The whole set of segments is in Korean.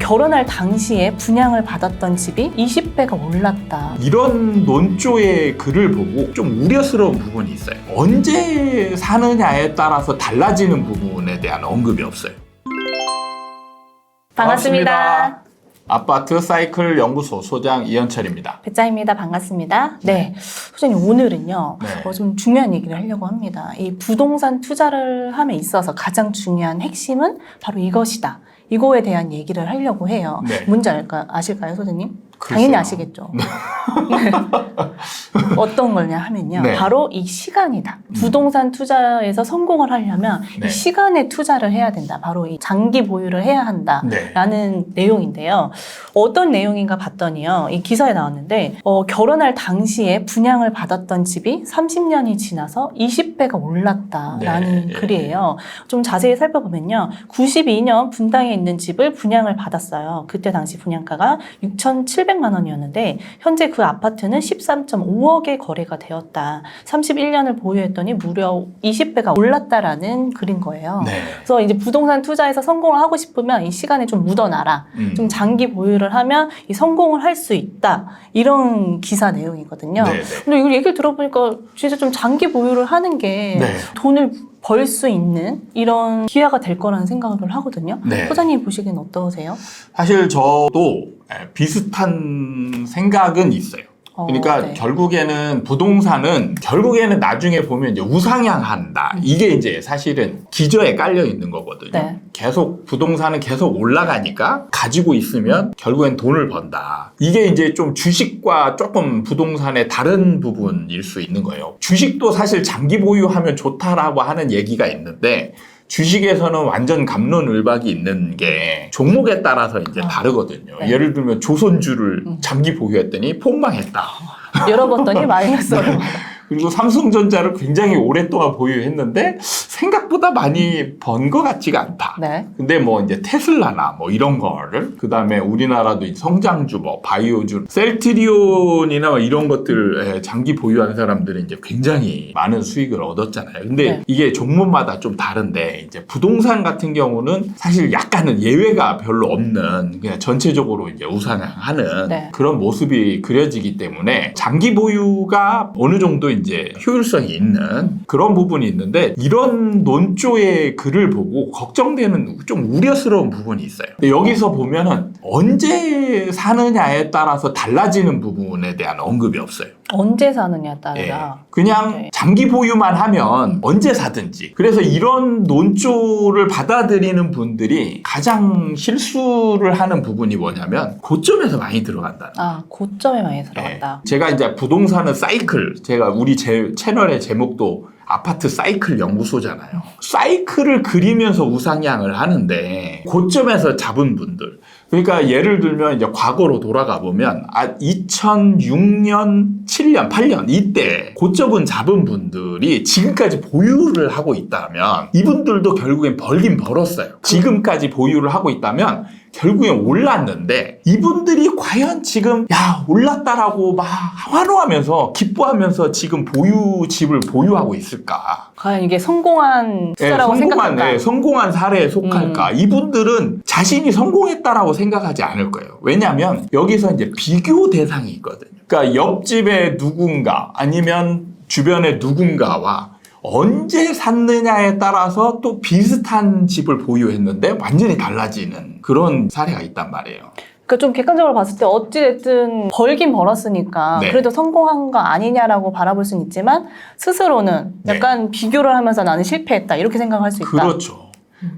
결혼할 당시에 분양을 받았던 집이 20배가 올랐다. 이런 논조의 글을 보고 좀 우려스러운 부분이 있어요. 언제 사느냐에 따라서 달라지는 부분에 대한 언급이 없어요. 반갑습니다. 아파트 사이클 연구소 소장 이현철입니다. 배짜입니다. 반갑습니다. 네, 소장님 오늘은요 네. 좀 중요한 얘기를 하려고 합니다. 이 부동산 투자를 함에 있어서 가장 중요한 핵심은 바로 이것이다. 이거에 대한 얘기를 하려고 해요. 네. 뭔지 아실까요, 소장님? 글쎄요. 당연히 아시겠죠. 네. 어떤 거냐 하면요. 네. 바로 이 시간이다. 부동산 투자에서 성공을 하려면 네. 이 시간에 투자를 해야 된다. 바로 이 장기 보유를 해야 한다라는 네. 내용인데요. 어떤 내용인가 봤더니요. 이 기사에 나왔는데 결혼할 당시에 분양을 받았던 집이 30년이 지나서 20배가 올랐다라는 네. 글이에요. 좀 자세히 살펴보면요. 92년 분당에 있는 집을 분양을 받았어요. 그때 당시 분양가가 6,700만 원이었는데 현재 그 아파트는 13.5억에 거래가 되었다. 31년을 보유했더니 무려 20배가 올랐다라는 글인 거예요. 네. 그래서 이제 부동산 투자에서 성공을 하고 싶으면 이 시간에 좀 묻어놔라. 좀 장기 보유를 하면 이 성공을 할 수 있다. 이런 기사 내용이거든요. 네. 근데 이걸 얘기를 들어보니까 진짜 좀 장기 보유를 하는 게 네. 돈을 벌 수 있는 이런 기회가 될 거라는 생각을 하거든요. 네. 소장님 보시기엔 어떠세요? 사실 저도 비슷한 생각은 있어요. 그러니까 네. 결국에는 부동산은 나중에 보면 이제 우상향한다. 이게 이제 사실은 기저에 깔려 있는 거거든요. 네. 계속 부동산은 계속 올라가니까 가지고 있으면 결국엔 돈을 번다. 이게 이제 좀 주식과 조금 부동산의 다른 부분일 수 있는 거예요. 주식도 사실 장기 보유하면 좋다라고 하는 얘기가 있는데 주식에서는 완전 갑론을박이 있는 게 종목에 따라서 이제 다르거든요. 네. 예를 들면 조선주를 장기 보유했더니 폭망했다. 열어봤더니 마이너스로. 그리고 삼성전자를 굉장히 오랫동안 보유했는데 생각보다 많이 번 것 같지가 않다. 네. 근데 뭐 이제 테슬라나 뭐 이런 거를 그다음에 우리나라도 성장주 뭐 바이오주 셀트리온이나 뭐 이런 것들 장기 보유한 사람들은 이제 굉장히 많은 수익을 얻었잖아요. 근데 네. 이게 종목마다 좀 다른데 이제 부동산 같은 경우는 사실 약간은 예외가 별로 없는 그냥 전체적으로 이제 우상향하는 네. 그런 모습이 그려지기 때문에 장기 보유가 어느 정도 이제 효율성이 있는 그런 부분이 있는데 이런 논조의 글을 보고 걱정되는 좀 우려스러운 부분이 있어요. 근데 여기서 보면은 언제 사느냐에 따라서 달라지는 부분에 대한 언급이 없어요. 언제 사느냐에 따라. 예. 그냥 네. 장기 보유만 하면 언제 사든지. 그래서 이런 논조를 받아들이는 분들이 가장 실수를 하는 부분이 뭐냐면 고점에서 많이 들어간다는 거예요. 아, 고점에 많이 들어간다. 제가 이제 부동산은 사이클, 제가 우리 채널의 제목도 아파트 사이클 연구소잖아요. 사이클을 그리면서 우상향을 하는데 고점에서 잡은 분들. 그러니까 예를 들면 이제 과거로 돌아가 보면 2006년, 7년, 8년 이때 고점은 잡은 분들이 지금까지 보유를 하고 있다면 이분들도 결국엔 벌긴 벌었어요. 지금까지 보유를 하고 있다면 결국엔 올랐는데 이분들이 과연 지금 올랐다라고 막 환호하면서 기뻐하면서 지금 집을 보유하고 있을까? 과연 이게 성공한 투자라고 생각할까? 성공한 사례에 속할까? 이분들은 자신이 성공했다라고 생각하지 않을 거예요. 왜냐하면 여기서 이제 비교 대상이 있거든요. 그러니까 옆집에 누군가 아니면 주변의 누군가와 언제 샀느냐에 따라서 또 비슷한 집을 보유했는데 완전히 달라지는 그런 사례가 있단 말이에요. 그러니까 좀 객관적으로 봤을 때 어찌됐든 벌긴 벌었으니까 네. 그래도 성공한 거 아니냐라고 바라볼 수는 있지만 스스로는 약간 비교를 하면서 나는 실패했다 이렇게 생각할 수 있다. 그렇죠.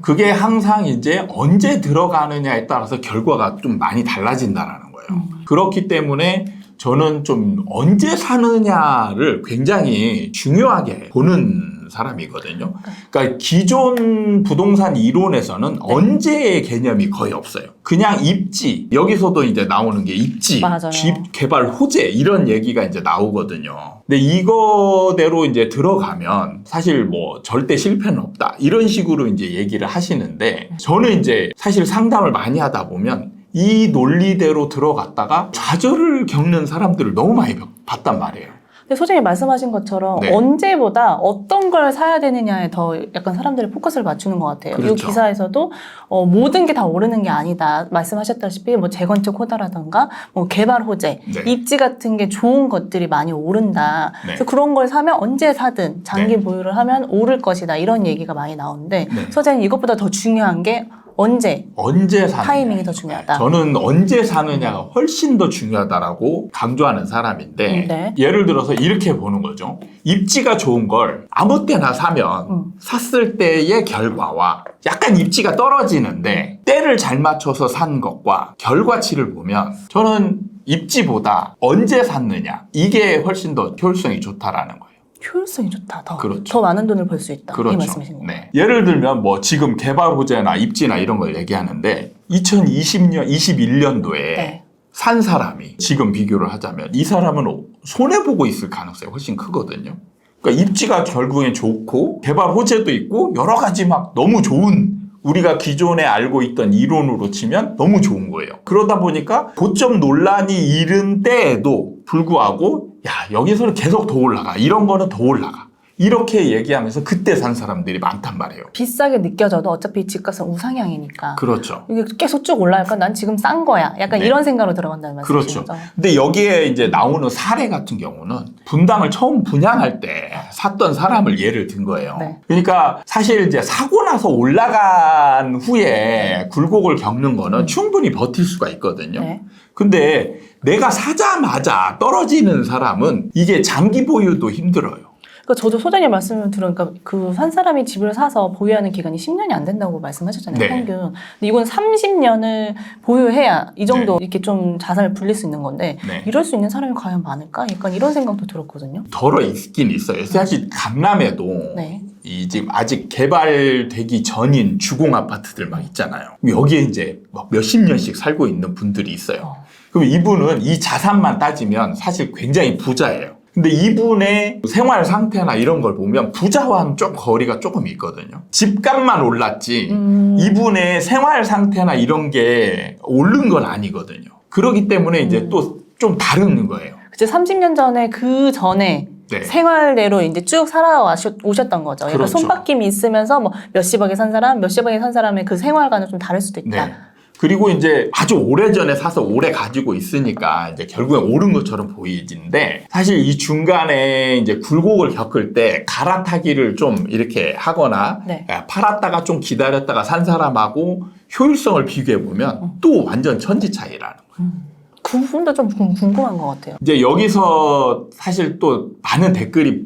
그게 항상 이제 언제 들어가느냐에 따라서 결과가 좀 많이 달라진다라는 거예요. 그렇기 때문에 저는 좀 언제 사느냐를 굉장히 중요하게 보는 사람이거든요. 그러니까 기존 부동산 이론에서는 언제의 개념이 거의 없어요. 그냥 입지, 여기서도 이제 나오는 게 입지, 맞아요. 집 개발 호재 이런 얘기가 이제 나오거든요. 근데 이거대로 이제 들어가면 사실 뭐 절대 실패는 없다 이런 식으로 이제 얘기를 하시는데 저는 이제 사실 상담을 많이 하다 보면 이 논리대로 들어갔다가 좌절을 겪는 사람들을 너무 많이 봤단 말이에요. 근데 소장님 말씀하신 것처럼 네. 언제보다 어떤 걸 사야 되느냐에 더 약간 사람들이 포커스를 맞추는 것 같아요. 그렇죠. 이 기사에서도 모든 게 다 오르는 게 아니다. 말씀하셨다시피 뭐 재건축 호재라든가 뭐 개발 호재, 네. 입지 같은 게 좋은 것들이 많이 오른다. 네. 그래서 그런 걸 사면 언제 사든 장기 네. 보유를 하면 오를 것이다. 이런 얘기가 많이 나오는데 네. 소장님 이것보다 더 중요한 게 언제 사느냐. 타이밍이 더 중요하다. 저는 언제 사느냐가 훨씬 더 중요하다라고 강조하는 사람인데 네. 예를 들어서 이렇게 보는 거죠. 입지가 좋은 걸 아무 때나 사면 샀을 때의 결과와 약간 입지가 떨어지는데 때를 잘 맞춰서 산 것과 결과치를 보면 저는 입지보다 언제 샀느냐 이게 훨씬 더 효율성이 좋다라는 거예요. 효율성이 좋다. 그렇죠. 더 많은 돈을 벌 수 있다. 이 그렇죠. 말씀이신 거예요. 네. 예를 들면 뭐 지금 개발 호재나 입지나 이런 걸 얘기하는데 2020년, 21년도에 네. 산 사람이 지금 비교를 하자면 이 사람은 손해보고 있을 가능성이 훨씬 크거든요. 그러니까 입지가 결국엔 좋고 개발 호재도 있고 여러 가지 막 너무 좋은 우리가 기존에 알고 있던 이론으로 치면 너무 좋은 거예요. 그러다 보니까 고점 논란이 이른 때에도 불구하고 야 여기서는 계속 더 올라가. 이런 거는 더 올라가. 이렇게 얘기하면서 그때 산 사람들이 많단 말이에요. 비싸게 느껴져도 어차피 집값은 우상향이니까 그렇죠. 이게 계속 쭉 올라갈까? 난 지금 싼 거야. 약간 네. 이런 생각으로 들어간다는 말씀이시죠? 그렇죠. 근데 여기에 이제 나오는 사례 같은 경우는 분당을 처음 분양할 때 샀던 사람을 예를 든 거예요. 네. 그러니까 사실 이제 사고 나서 올라간 후에 굴곡을 겪는 거는 충분히 버틸 수가 있거든요. 네. 근데 내가 사자마자 떨어지는 사람은 이게 장기 보유도 힘들어요. 그러니까 저도 소장님 말씀을 들으니까 그 한 사람이 집을 사서 보유하는 기간이 10년이 안 된다고 말씀하셨잖아요. 네. 평균. 근데 이건 30년을 보유해야 이 정도 이렇게 좀 자산을 불릴 수 있는 건데 네. 이럴 수 있는 사람이 과연 많을까? 약간 이런 생각도 들었거든요. 덜어 있긴 있어요. 사실 강남에도 네. 이 지금 아직 개발되기 전인 주공 아파트들 막 있잖아요. 여기에 이제 막 몇십 년씩 살고 있는 분들이 있어요. 그럼 이분은 이 자산만 따지면 사실 굉장히 부자예요. 근데 이분의 생활 상태나 이런 걸 보면 부자와는 좀 거리가 조금 있거든요. 집값만 올랐지 이분의 생활 상태나 이런 게 오른 건 아니거든요. 그렇기 때문에 이제 또 좀 다른 거예요. 그치, 30년 전에 그 전에 네. 생활대로 이제 쭉 살아오셨던 거죠. 약간 그렇죠. 손바뀜이 있으면서 뭐 몇십억에 산 사람, 몇십억에 산 사람의 그 생활과는 좀 다를 수도 있다. 네. 그리고 이제 아주 오래전에 사서 오래 가지고 있으니까 이제 결국엔 오른 것처럼 보이는데 사실 이 중간에 이제 굴곡을 겪을 때 갈아타기를 좀 이렇게 하거나 네. 팔았다가 좀 기다렸다가 산 사람하고 효율성을 비교해 보면 또 완전 천지 차이라는 거예요. 그 부분도 좀 궁금한 것 같아요. 이제 여기서 사실 또 많은 댓글이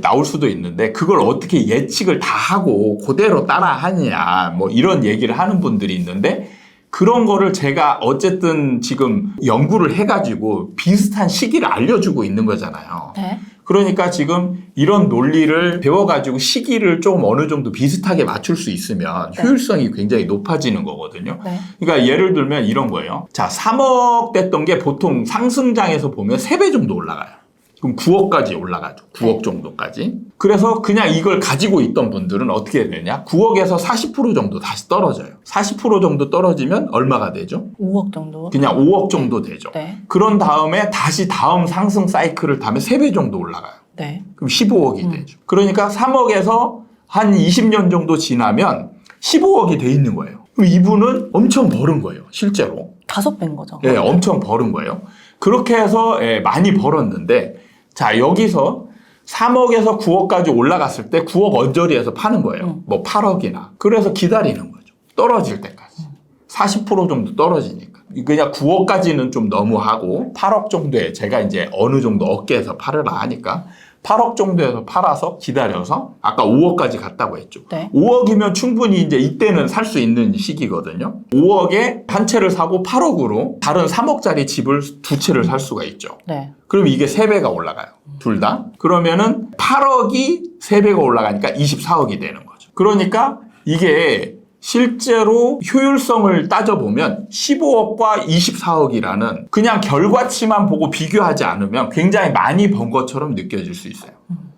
나올 수도 있는데 그걸 어떻게 예측을 다 하고 그대로 따라 하느냐 뭐 이런 얘기를 하는 분들이 있는데 그런 거를 제가 어쨌든 지금 연구를 해가지고 비슷한 시기를 알려주고 있는 거잖아요. 네. 그러니까 지금 이런 논리를 배워가지고 시기를 조금 어느 정도 비슷하게 맞출 수 있으면 네. 효율성이 굉장히 높아지는 거거든요. 네. 그러니까 예를 들면 이런 거예요. 자, 3억 됐던 게 보통 상승장에서 보면 3배 정도 올라가요. 그럼 9억까지 올라가죠. 9억 정도까지. 그래서 그냥 이걸 가지고 있던 분들은 어떻게 되냐? 9억에서 40% 정도 다시 떨어져요. 40% 정도 떨어지면 얼마가 되죠? 5억 정도. 그냥 5억 정도 되죠. 네. 그런 다음에 다시 다음 상승 사이클을 타면 3배 정도 올라가요. 네. 그럼 15억이 되죠. 그러니까 3억에서 한 20년 정도 지나면 15억이 돼 있는 거예요. 그럼 이분은 엄청 벌은 거예요. 실제로. 5배인 거죠. 예, 엄청 벌은 거예요. 그렇게 해서 많이 벌었는데 자, 여기서 3억에서 9억까지 올라갔을 때 9억 언저리에서 파는 거예요. 뭐 8억이나. 그래서 기다리는 거죠. 떨어질 때까지. 40% 정도 떨어지니까. 그냥 9억까지는 좀 너무하고 8억 정도에 제가 이제 어느 정도 어깨에서 팔으라 하니까 8억 정도에서 팔아서 기다려서 아까 5억까지 갔다고 했죠. 네. 5억이면 충분히 이제 이때는 살 수 있는 시기거든요. 5억에 한 채를 사고 8억으로 다른 3억짜리 집을 2채를 살 수가 있죠. 네. 그럼 이게 3배가 올라가요. 둘 다. 그러면은 8억이 3배가 올라가니까 24억이 되는 거죠. 그러니까 이게 실제로 효율성을 따져보면 15억과 24억이라는 그냥 결과치만 보고 비교하지 않으면 굉장히 많이 번 것처럼 느껴질 수 있어요.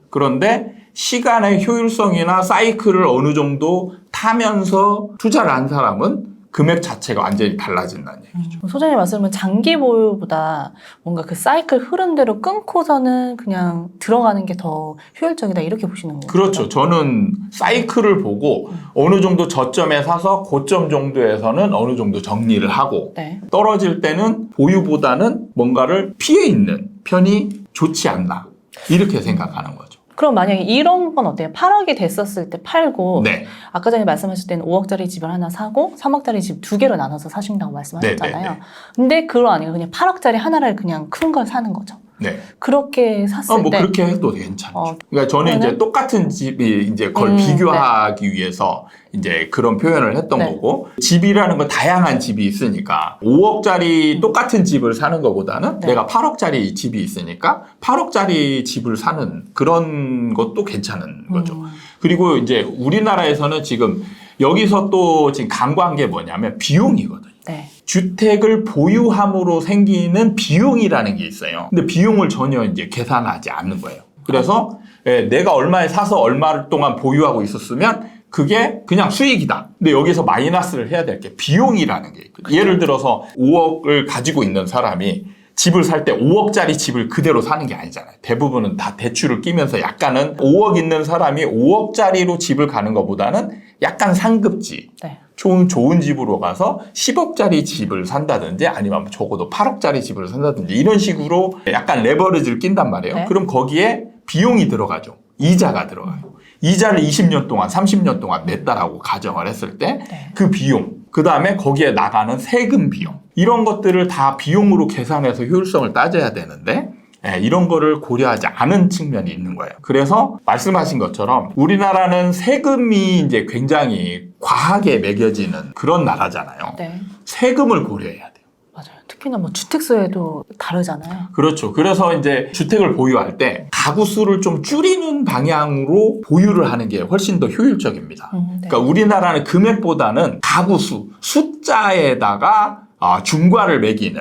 그런데 시간의 효율성이나 사이클을 어느 정도 타면서 투자를 한 사람은 금액 자체가 완전히 달라진다는 얘기죠. 소장님 말씀은 장기 보유보다 뭔가 그 사이클 흐름대로 끊고서는 그냥 들어가는 게 더 효율적이다 이렇게 보시는 거예요? 그렇죠. 저는 사이클을 보고 어느 정도 저점에 사서 고점 정도에서는 어느 정도 정리를 하고 네. 떨어질 때는 보유보다는 뭔가를 피해 있는 편이 좋지 않나 이렇게 생각하는 거죠. 그럼 만약에 이런 건 어때요? 8억이 됐었을 때 팔고 네. 아까 전에 말씀하실 때는 5억짜리 집을 하나 사고 3억짜리 집 두 개로 나눠서 사신다고 말씀하셨잖아요. 네. 근데 그거 아니고 그냥 8억짜리 하나를 그냥 큰 걸 사는 거죠. 네. 그렇게 샀을 때 그렇게 해도 괜찮죠. 그러니까 저는 이제 그러면은- 똑같은 집이 이제 그걸 비교하기 위해서 이제 그런 표현을 했던 네. 거고, 집이라는 건 다양한 집이 있으니까 5억짜리 똑같은 집을 사는 것보다는 네. 내가 8억짜리 집이 있으니까 8억짜리 집을 사는 그런 것도 괜찮은 거죠. 그리고 이제 우리나라에서는 지금 여기서 또 지금 간과한 게 뭐냐면 비용이거든요. 네. 주택을 보유함으로 생기는 비용이라는 게 있어요. 근데 비용을 전혀 이제 계산하지 않는 거예요. 그래서 내가 얼마에 사서 얼마 동안 보유하고 있었으면 그게 그냥 수익이다. 근데 여기서 마이너스를 해야 될 게 비용이라는 게 있거든요. 예를 들어서 5억을 가지고 있는 사람이 집을 살 때 5억짜리 집을 그대로 사는 게 아니잖아요. 대부분은 다 대출을 끼면서 약간은 5억 있는 사람이 5억짜리로 집을 가는 것보다는 약간 상급지. 네. 좋은 집으로 가서 10억짜리 집을 산다든지 아니면 적어도 8억짜리 집을 산다든지 이런 식으로 약간 레버리지를 낀단 말이에요. 네. 그럼 거기에 비용이 들어가죠. 이자가 들어가요. 이자를 20년 동안, 30년 동안 냈다라고 가정을 했을 때 그 비용, 그 다음에 거기에 나가는 세금 비용 이런 것들을 다 비용으로 계산해서 효율성을 따져야 되는데 이런 거를 고려하지 않은 측면이 있는 거예요. 그래서 말씀하신 것처럼 우리나라는 세금이 이제 굉장히 과하게 매겨지는 그런 나라잖아요. 네. 세금을 고려해야 돼요. 맞아요. 특히나 뭐 주택수에도 다르잖아요. 그렇죠. 그래서 이제 주택을 보유할 때 가구 수를 좀 줄이는 방향으로 보유를 하는 게 훨씬 더 효율적입니다. 네. 그러니까 우리나라는 금액보다는 가구 수, 숫자에다가 중과를 매기는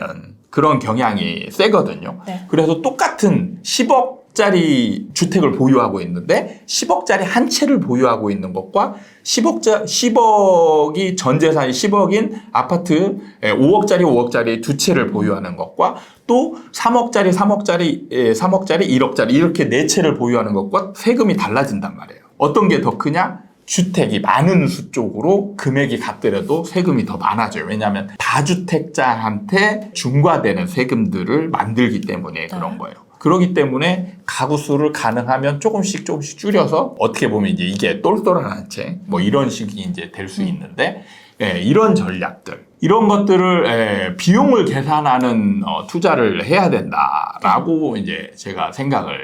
그런 경향이 세거든요. 네. 그래서 똑같은 10억짜리 주택을 보유하고 있는데 10억짜리 한 채를 보유하고 있는 것과 10억이 전 재산이 10억인 아파트 5억짜리 두 채를 보유하는 것과 또 3억짜리 1억짜리 이렇게 네 채를 보유하는 것과 세금이 달라진단 말이에요. 어떤 게 더 크냐? 주택이 많은 수 쪽으로 금액이 같더라도 세금이 더 많아져요. 왜냐하면 다주택자한테 중과되는 세금들을 만들기 때문에 그런 거예요. 그렇기 때문에 가구 수를 가능하면 조금씩 줄여서 어떻게 보면 이제 이게 똘똘한 한 채 뭐 이런 식이 이제 될 수 있는데 이런 전략들 이런 것들을 비용을 계산하는 투자를 해야 된다라고 이제 제가 생각을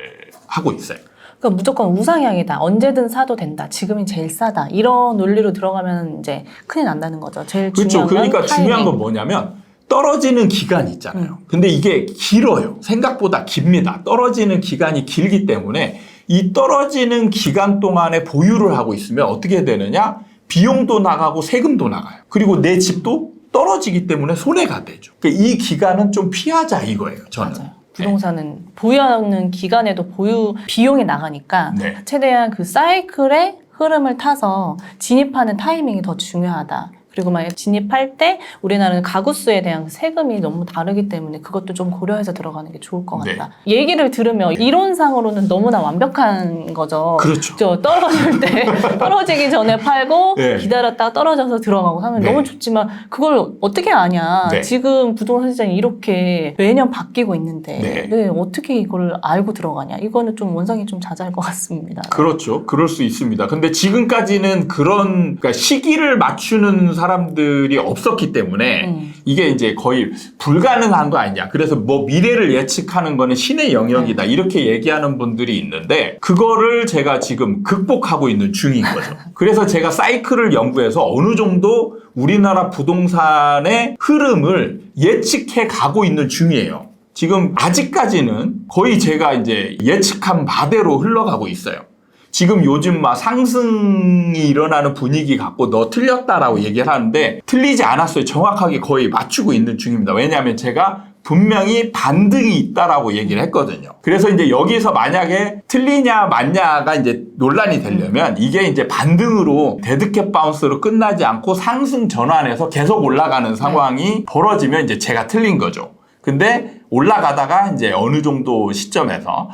하고 있어요. 그러니까 무조건 우상향이다. 언제든 사도 된다. 지금이 제일 싸다. 이런 논리로 들어가면 이제 큰일 난다는 거죠. 제일 그렇죠. 중요한 건 그러니까 중요한 타이밍. 건 뭐냐면 떨어지는 기간이 있잖아요. 근데 이게 길어요. 생각보다 깁니다. 떨어지는 기간이 길기 때문에 이 떨어지는 기간 동안에 보유를 하고 있으면 어떻게 되느냐? 비용도 나가고 세금도 나가요. 그리고 내 집도 떨어지기 때문에 손해가 되죠. 그러니까 이 기간은 좀 피하자 이거예요. 저는. 맞아요. 부동산은 보유하는 기간에도 보유 비용이 나가니까 네. 최대한 그 사이클의 흐름을 타서 진입하는 타이밍이 더 중요하다. 그리고 만약 진입할 때 우리나라는 가구수에 대한 세금이 너무 다르기 때문에 그것도 좀 고려해서 들어가는 게 좋을 것 같다. 얘기를 들으면 이론상으로는 너무나 완벽한 거죠. 그렇죠. 떨어질 때 떨어지기 전에 팔고 네. 기다렸다가 떨어져서 들어가고 하면 네. 너무 좋지만 그걸 어떻게 아냐. 네. 지금 부동산 시장이 이렇게 매년 바뀌고 있는데 네. 어떻게 이걸 알고 들어가냐. 이거는 좀 원상이 좀 자자할 것 같습니다. 그렇죠. 그럴 수 있습니다. 근데 지금까지는 그러니까 시기를 맞추는 사람들이 없었기 때문에 이게 이제 거의 불가능한 거 아니냐. 그래서 뭐 미래를 예측하는 거는 신의 영역이다. 이렇게 얘기하는 분들이 있는데 그거를 제가 지금 극복하고 있는 중인 거죠. 그래서 제가 사이클을 연구해서 어느 정도 우리나라 부동산의 흐름을 예측해 가고 있는 중이에요. 지금 아직까지는 거의 제가 이제 예측한 바대로 흘러가고 있어요. 지금 요즘 막 상승이 일어나는 분위기 갖고 너 틀렸다라고 얘기를 하는데 틀리지 않았어요. 정확하게 거의 맞추고 있는 중입니다. 왜냐하면 제가 분명히 반등이 있다라고 얘기를 했거든요. 그래서 이제 여기서 만약에 틀리냐 맞냐가 이제 논란이 되려면 이게 이제 반등으로 데드캣 바운스로 끝나지 않고 상승 전환해서 계속 올라가는 상황이 벌어지면 이제 제가 틀린 거죠. 근데 올라가다가 이제 어느 정도 시점에서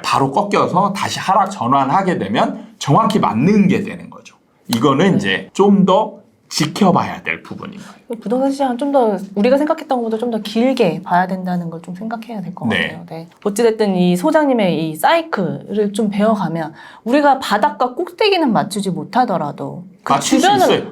바로 꺾여서 다시 하락 전환하게 되면 정확히 맞는 게 되는 거죠. 이거는 이제 좀 더 지켜봐야 될 부분인 거예요. 부동산 시장은 좀 더 우리가 생각했던 것보다 좀 더 길게 봐야 된다는 걸 좀 생각해야 될 것 같아요. 네. 어찌됐든 이 소장님의 이 사이클을 좀 배워가면 우리가 바닥과 꼭대기는 맞추지 못하더라도 그 맞출 수 있어요.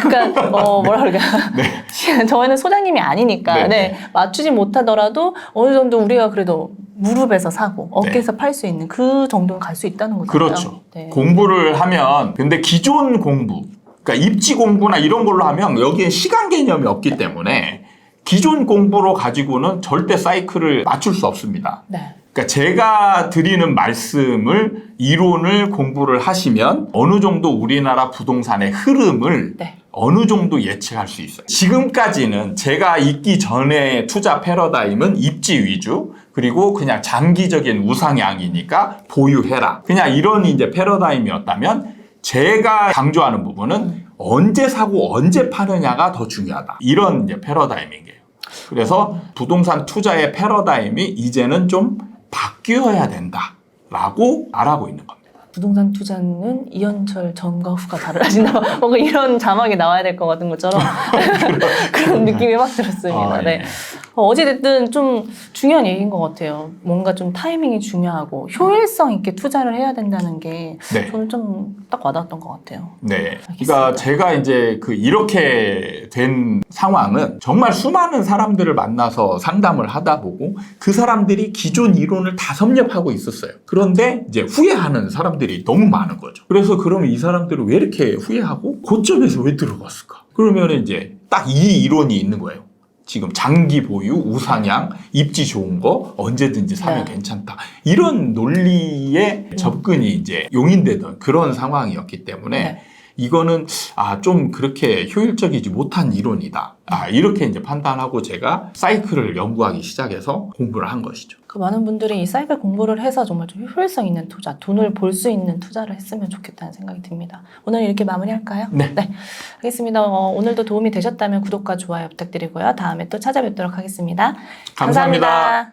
그러니까 뭐라 그럴까? 네. 저희는 소장님이 아니니까 네. 맞추지 못하더라도 어느 정도 우리가 그래도 무릎에서 사고 어깨에서 팔 수 있는 그 정도는 갈 수 있다는 거잖아요. 그렇죠. 공부를 하면 근데 기존 공부 그러니까 입지 공부나 이런 걸로 하면 여기에 시간 개념이 없기 때문에 기존 공부로 가지고는 절대 사이클을 맞출 수 없습니다. 네. 그러니까 제가 드리는 말씀을 이론을 공부를 하시면 어느 정도 우리나라 부동산의 흐름을 어느 정도 예측할 수 있어요. 지금까지는 제가 있기 전에 투자 패러다임은 입지 위주 그리고 그냥 장기적인 우상향이니까 보유해라. 그냥 이런 이제 패러다임이었다면 제가 강조하는 부분은 언제 사고 언제 파느냐가 더 중요하다. 이런 이제 패러다임인 거예요. 그래서 부동산 투자의 패러다임이 이제는 좀 바뀌어야 된다라고 말하고 있는 겁니다. 부동산 투자는 이현철 전과 후가 다르다. 뭔가 이런 자막이 나와야 될 것 같은 것처럼 그런 느낌이 막 들었습니다. 네. 어찌됐든 좀 중요한 얘기인 것 같아요. 뭔가 좀 타이밍이 중요하고 효율성 있게 투자를 해야 된다는 게 저는 좀 딱 와닿았던 것 같아요. 네. 그러니까 제가 이제 이렇게 된 상황은 정말 수많은 사람들을 만나서 상담을 하다 보고 그 사람들이 기존 이론을 다 섭렵하고 있었어요. 그런데 이제 후회하는 사람들이 너무 많은 거죠. 그래서 그러면 이 사람들은 왜 이렇게 후회하고 고점에서 왜 들어갔을까? 그러면 이제 딱 이 이론이 있는 거예요. 지금 장기 보유, 우상향, 입지 좋은 거 언제든지 사면 괜찮다. 이런 논리에 접근이 이제 용인되던 그런 상황이었기 때문에 이거는 좀 그렇게 효율적이지 못한 이론이다. 이렇게 이제 판단하고 제가 사이클을 연구하기 시작해서 공부를 한 것이죠. 그 많은 분들이 이 사이클 공부를 해서 정말 좀 효율성 있는 투자, 돈을 벌 수 있는 투자를 했으면 좋겠다는 생각이 듭니다. 오늘 이렇게 마무리할까요? 네. 알겠습니다. 오늘도 도움이 되셨다면 구독과 좋아요 부탁드리고요. 다음에 또 찾아뵙도록 하겠습니다. 감사합니다.